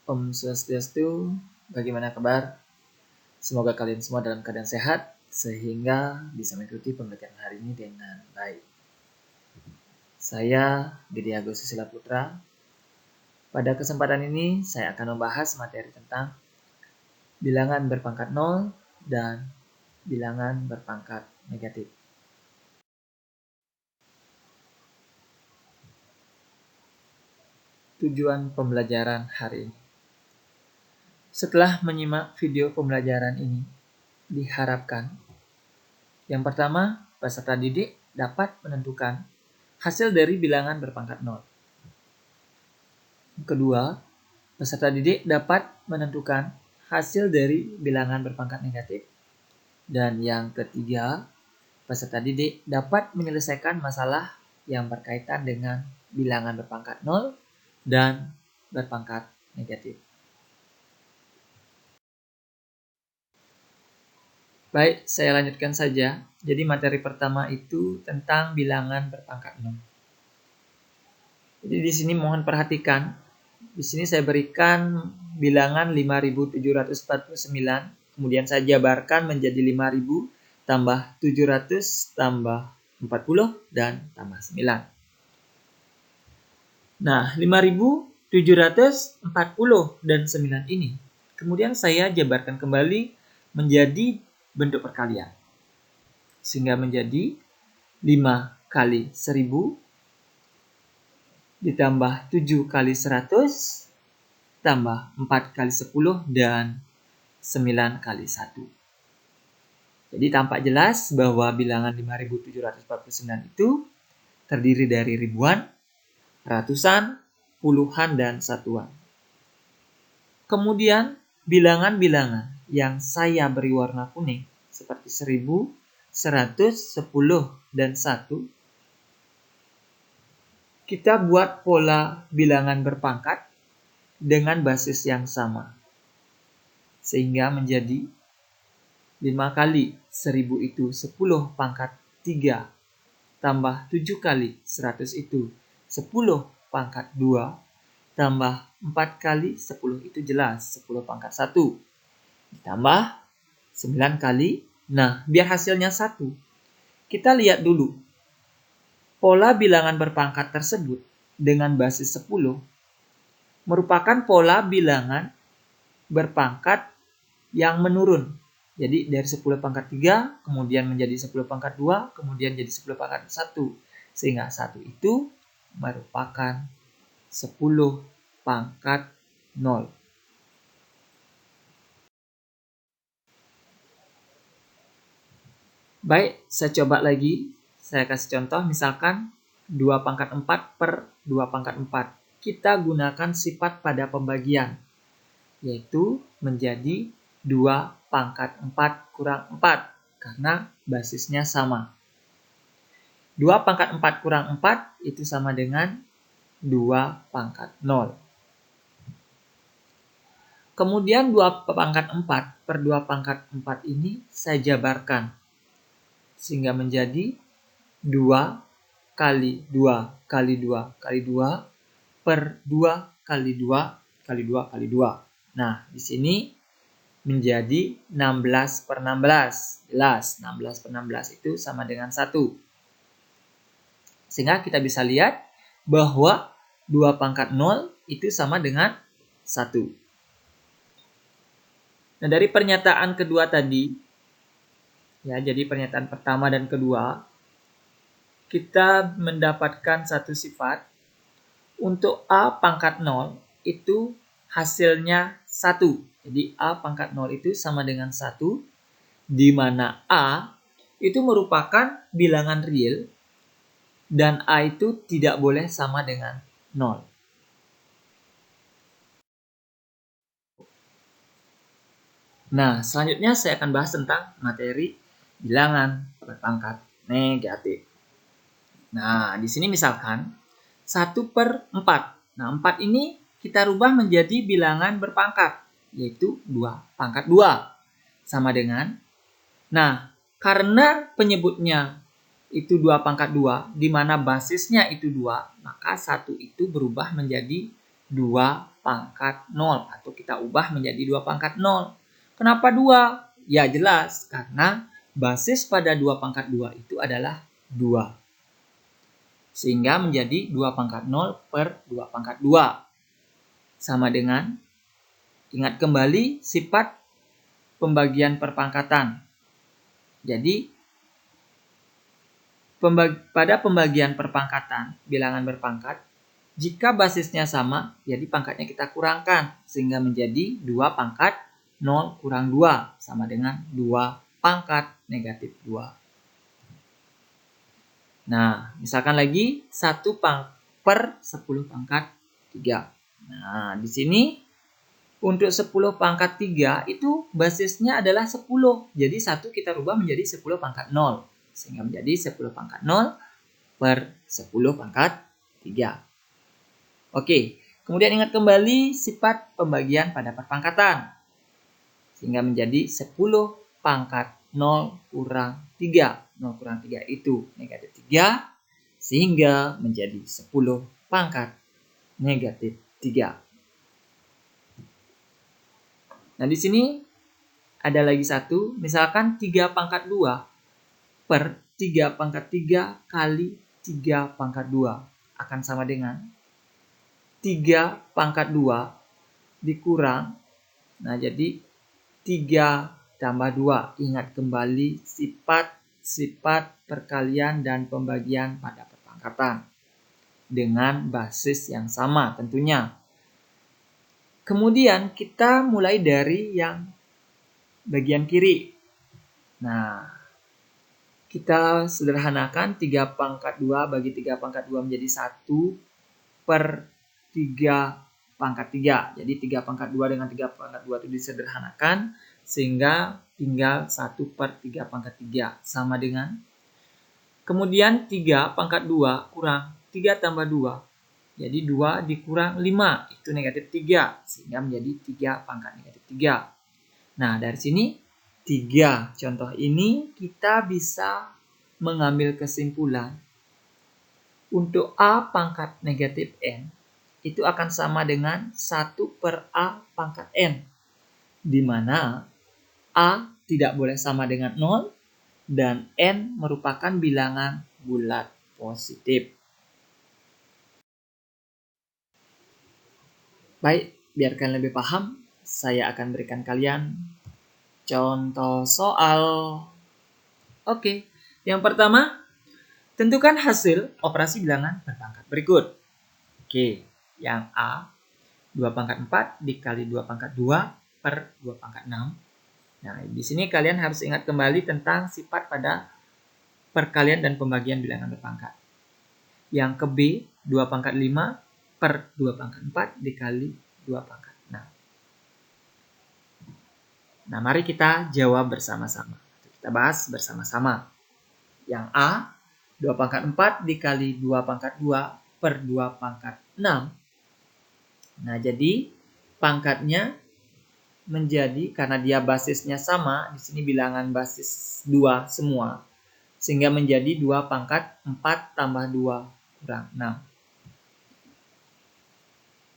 Om Swastiastu, bagaimana kabar? Semoga kalian semua dalam keadaan sehat, sehingga bisa mengikuti pembelajaran hari ini dengan baik. Saya Gede Agus Susila Putra. Pada kesempatan ini, saya akan membahas materi tentang bilangan berpangkat 0 dan bilangan berpangkat negatif. Tujuan pembelajaran hari ini. Setelah menyimak video pembelajaran ini, diharapkan yang pertama, peserta didik dapat menentukan hasil dari bilangan berpangkat 0. Yang kedua, peserta didik dapat menentukan hasil dari bilangan berpangkat negatif. Dan yang ketiga, peserta didik dapat menyelesaikan masalah yang berkaitan dengan bilangan berpangkat 0 dan berpangkat negatif. Baik, saya lanjutkan saja. Jadi materi pertama itu tentang bilangan berpangkat 0. Jadi di sini mohon perhatikan. Di sini saya berikan bilangan 5749, kemudian saya jabarkan menjadi 5000 tambah 700 tambah 40 dan tambah 9. Nah, 5740 dan 9 ini kemudian saya jabarkan kembali menjadi bentuk perkalian. Sehingga menjadi 5 kali 1000 ditambah 7 kali 100 tambah 4 kali 10 dan 9 kali 1. Jadi tampak jelas bahwa bilangan 5749 itu terdiri dari ribuan, ratusan, puluhan, dan satuan. Kemudian bilangan-bilangan yang saya beri warna kuning seperti 1000, 100, 10, dan 1, kita buat pola bilangan berpangkat dengan basis yang sama. Sehingga menjadi 5 kali 1000 itu 10 pangkat 3 tambah 7 kali 100 itu 10 pangkat 2 tambah 4 kali 10 itu jelas 10 pangkat 1 ditambah 9 kali. Nah, biar hasilnya 1, kita lihat dulu pola bilangan berpangkat tersebut dengan basis 10 merupakan pola bilangan berpangkat yang menurun. Jadi dari 10 pangkat 3 kemudian menjadi 10 pangkat 2 kemudian jadi 10 pangkat 1. Sehingga 1 itu merupakan 10 pangkat 0. Baik, saya coba lagi. Saya kasih contoh misalkan 2 pangkat 4 per 2 pangkat 4. Kita gunakan sifat pada pembagian, yaitu menjadi 2 pangkat 4 kurang 4, karena basisnya sama. 2 pangkat 4 kurang 4 itu sama dengan 2 pangkat 0. Kemudian 2 pangkat 4 per 2 pangkat 4 ini saya jabarkan. Sehingga menjadi 2 kali 2 kali 2 kali 2 per 2 kali 2 kali 2 kali 2. Nah, di sini menjadi 16 per 16. Jelas, 16 per 16 itu sama dengan 1. Sehingga kita bisa lihat bahwa 2 pangkat 0 itu sama dengan 1. Nah, dari pernyataan kedua tadi, ya, jadi pernyataan pertama dan kedua, kita mendapatkan satu sifat. Untuk A pangkat 0 itu hasilnya 1. Jadi A pangkat 0 itu sama dengan 1, di mana A itu merupakan bilangan real dan A itu tidak boleh sama dengan 0. Nah, selanjutnya saya akan bahas tentang materi bilangan berpangkat negatif. Nah, di sini misalkan 1 per 4. Nah, 4 ini kita rubah menjadi bilangan berpangkat, yaitu 2 pangkat 2. Sama dengan, nah, karena penyebutnya itu 2 pangkat 2, di mana basisnya itu 2, maka 1 itu berubah menjadi 2 pangkat 0 atau kita ubah menjadi 2 pangkat 0. Kenapa 2? Ya jelas, karena basis pada 2 pangkat 2 itu adalah 2. Sehingga menjadi 2 pangkat 0 per 2 pangkat 2. Sama dengan, ingat kembali sifat pembagian perpangkatan. Jadi, pada pembagian perpangkatan, bilangan berpangkat, jika basisnya sama, jadi pangkatnya kita kurangkan. Sehingga menjadi 2 pangkat 0 kurang 2. Sama dengan 2 pangkat negatif 2. Nah, misalkan lagi 1 per 10 pangkat 3. Nah, di sini untuk 10 pangkat 3 itu basisnya adalah 10. Jadi 1 kita rubah menjadi 10 pangkat 0. Sehingga menjadi 10 pangkat 0 per 10 pangkat 3. Oke, kemudian ingat kembali sifat pembagian pada perpangkatan. Sehingga menjadi 10 pangkat 0 kurang 3. 0 kurang 3 itu negatif 3. Sehingga menjadi 10 pangkat negatif 3. Nah, di sini ada lagi satu. Misalkan 3 pangkat 2 per 3 pangkat 3 kali 3 pangkat 2 akan sama dengan 3 pangkat 2 dikurang. Nah, jadi 3 tambah 2. Ingat kembali sifat perkalian dan pembagian pada perpangkatan. Dengan basis yang sama tentunya. Kemudian kita mulai dari yang bagian kiri. Nah, kita sederhanakan 3 pangkat 2 bagi 3 pangkat 2 menjadi 1 per 3 pangkat 3. Jadi 3 pangkat 2 dengan 3 pangkat 2 itu disederhanakan. Sehingga tinggal 1 per 3 pangkat 3. Sama dengan. Kemudian 3 pangkat 2 kurang 3 tambah 2. Jadi 2 dikurang 5. Itu negatif 3. Sehingga menjadi 3 pangkat negatif 3. Nah, dari sini 3 contoh ini kita bisa mengambil kesimpulan untuk A pangkat negatif N itu akan sama dengan 1 per A pangkat N. Di mana A tidak boleh sama dengan 0 dan N merupakan bilangan bulat positif. Baik, biar kalian lebih paham, saya akan berikan kalian contoh soal. Oke, yang pertama, tentukan hasil operasi bilangan berpangkat berikut. Oke, yang A, 2 pangkat 4 dikali 2 pangkat 2 per 2 pangkat 6. Nah, di sini kalian harus ingat kembali tentang sifat pada perkalian dan pembagian bilangan berpangkat. Yang ke B, 2 pangkat 5 per 2 pangkat 4 dikali 2 pangkat 6. Nah, mari kita jawab bersama-sama. Kita bahas bersama-sama. Yang A, 2 pangkat 4 dikali 2 pangkat 2 per 2 pangkat 6. Nah, jadi pangkatnya menjadi, karena dia basisnya sama, di sini bilangan basis 2 semua, sehingga menjadi 2 pangkat 4 tambah 2 kurang 6.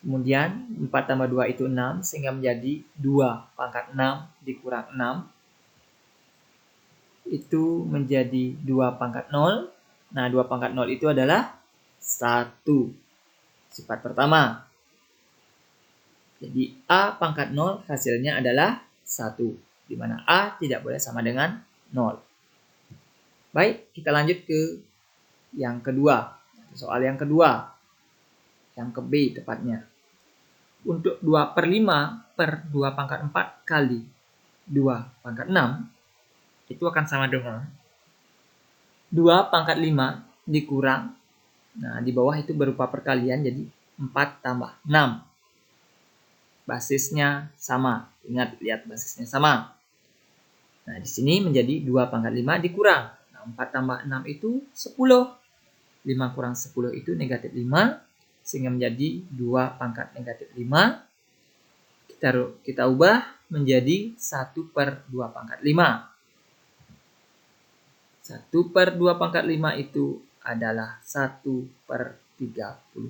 Kemudian 4 tambah 2 itu 6, sehingga menjadi 2 pangkat 6 dikurang 6. Itu menjadi 2 pangkat 0. Nah, 2 pangkat 0 itu adalah 1. Sifat pertama. Jadi A pangkat 0 hasilnya adalah 1. Di mana A tidak boleh sama dengan 0. Baik, kita lanjut ke yang kedua. Soal yang kedua. Yang ke B tepatnya. Untuk 2 per 5 per 2 pangkat 4 kali 2 pangkat 6. Itu akan sama dengan 2 pangkat 5 dikurang. Nah, di bawah itu berupa perkalian, jadi 4 tambah 6. Basisnya sama. Ingat, lihat basisnya sama. Nah, di sini menjadi 2 pangkat 5 dikurang. Nah, 4 tambah 6 itu 10. 5 kurang 10 itu negatif 5. Sehingga menjadi 2 pangkat negatif 5. Kita ubah menjadi 1 per 2 pangkat 5. 1 per 2 pangkat 5 itu adalah 1 per 32.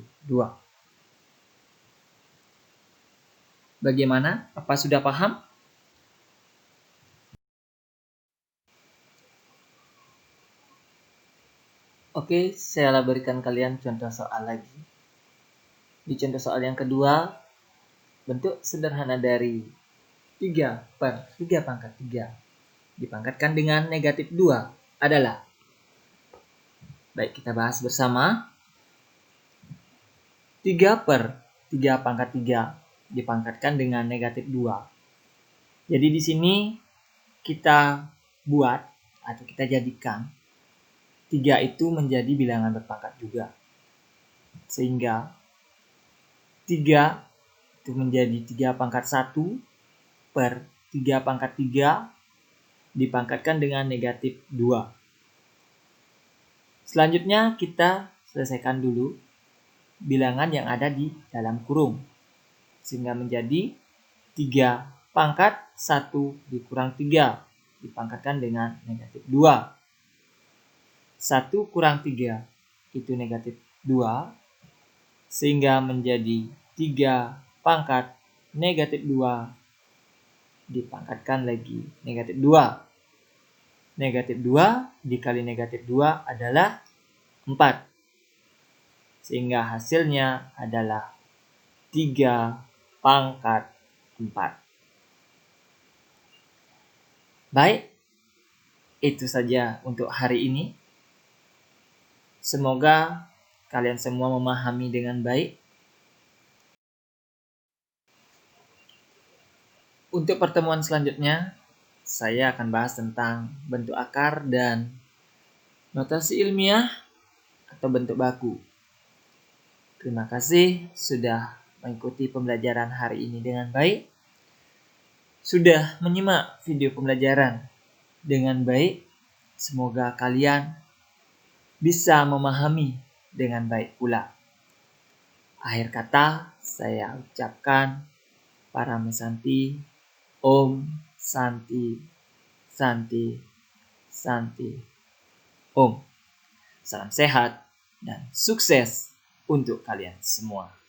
Bagaimana? Apa sudah paham? Oke, saya berikan kalian contoh soal lagi. Di contoh soal yang kedua, bentuk sederhana dari 3 per 3 pangkat 3 dipangkatkan dengan negatif 2 adalah, baik kita bahas bersama, 3 per 3 pangkat 3 dipangkatkan dengan negatif 2. Jadi di sini kita buat atau kita jadikan 3 itu menjadi bilangan berpangkat juga. Sehingga 3 itu menjadi 3 pangkat 1 per 3 pangkat 3 dipangkatkan dengan negatif 2. Selanjutnya kita selesaikan dulu bilangan yang ada di dalam kurung. Sehingga menjadi 3 pangkat 1 dikurang 3 dipangkatkan dengan negatif 2. 1 kurang 3 itu negatif 2. Sehingga menjadi 3 pangkat negatif 2 dipangkatkan lagi negatif 2. Negatif 2 dikali negatif 2 adalah 4. Sehingga hasilnya adalah 3 pangkat 4. Baik, itu saja untuk hari ini. Semoga kalian semua memahami dengan baik. Untuk pertemuan selanjutnya, saya akan bahas tentang bentuk akar dan notasi ilmiah atau bentuk baku. Terima kasih sudah mengikuti pembelajaran hari ini dengan baik. Sudah menyimak video pembelajaran dengan baik. Semoga kalian bisa memahami dengan baik pula. Akhir kata, saya ucapkan Parame Santi, Om Santi, Santi, Santi, Om. Salam sehat dan sukses untuk kalian semua.